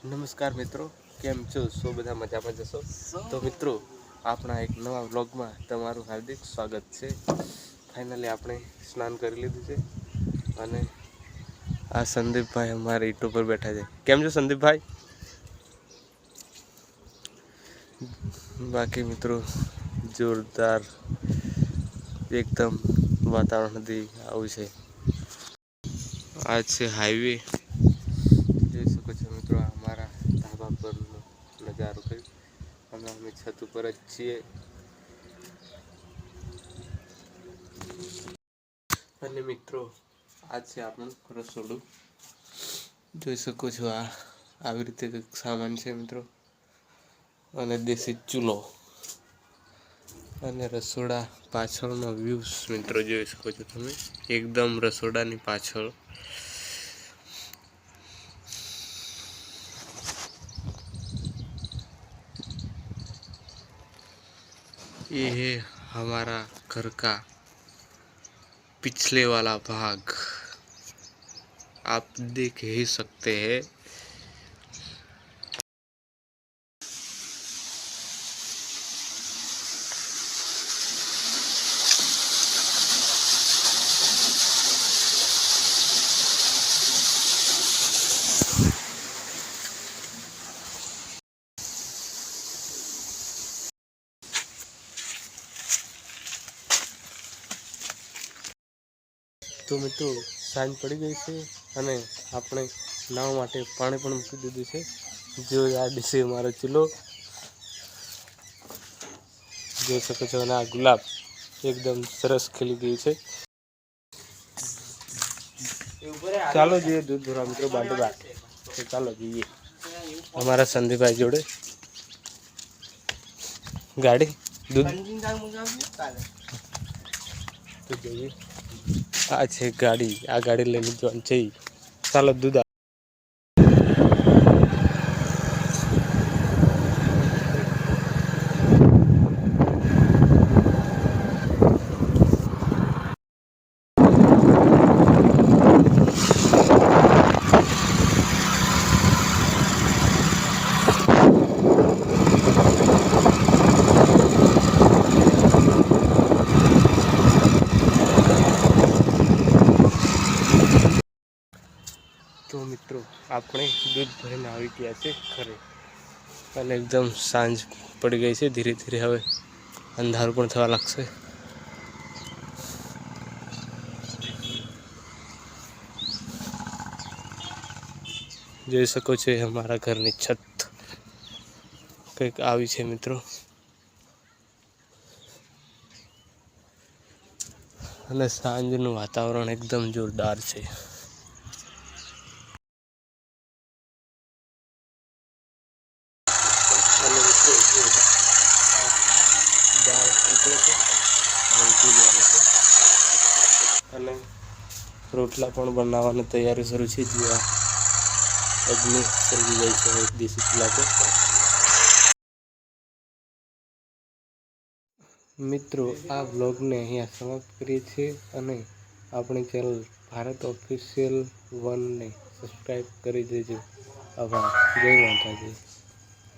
નમસ્કાર મિત્રો, કેમ છો? શું બધા મજામાં જશો? તો મિત્રો, આપણા એક નવા વ્લોગમાં તમારું હાર્દિક સ્વાગત છે. ફાઇનલી આપણે સ્નાન કરી લીધું છે અને આ સંદીપભાઈ અમારે ઈંટ ઉપર બેઠા છે. કેમ છો સંદીપભાઈ? બાકી મિત્રો જોરદાર એકદમ વાતાવરણ હતી આવું છે. આ છે હાઈવે. જોઈ શકો છો મિત્રો, અમારા ધાબા પરનો નજારો કઈ અમે છત ઉપર જ છીએ. અને મિત્રો, આ છે આપણું રસોડું. જોઈ શકો છો આ આવી રીતે સામાન છે મિત્રો. અને દેશી ચૂલો અને રસોડા પાછળનો વ્યૂઝ મિત્રો જોઈ શકો છો તમે. એકદમ રસોડાની પાછળ ये है हमारा घर का पिछले वाला भाग, आप देख ही सकते हैं. તો મિત્રો સાંજ પડી ગઈ છે અને આપણે નાવા માટે પાણી પણ મૂકી દીધું છે. જો આ ડીશે મારો ચૂલો જોઈ શકો છો અને આ ગુલાબ એકદમ સરસ ખીલી ગયું છે. ચાલો જઈએ દૂધ ભરવા મિત્રો બાંધી બાર. તો ચાલો જઈએ અમારા સંદીપભાઈ જોડે ગાડી દૂધ તો જઈએ. આ છે ગાડી, આ ગાડી લઈને જવાનું છે. ચાલો દૂધ તો મિત્રો આપણે દૂધ ભરીને આવી ગયા છે ઘરે અને એકદમ સાંજ પડી ગઈ છે. ધીરે ધીરે હવે અંધારું પણ થવા લાગશે. જોઈ શકો છો અમારા ઘરની છત કંઈક આવી છે મિત્રો. અને સાંજનું વાતાવરણ એકદમ જોરદાર છે. અને રોટલા પણ બનાવવાની તૈયારી શરૂ છે. જ્યાં અગ્નિ સળગી જાય છે એક દેશી ચૂલા પર. મિત્રો આ વ્લોગને અહીંયા સમાપ્ત કરીએ છીએ અને આપણી ચેનલ ભારત ઓફિશિયલ 1ને સબસ્ક્રાઈબ કરી દેજો. આભાર. જય માતાજી.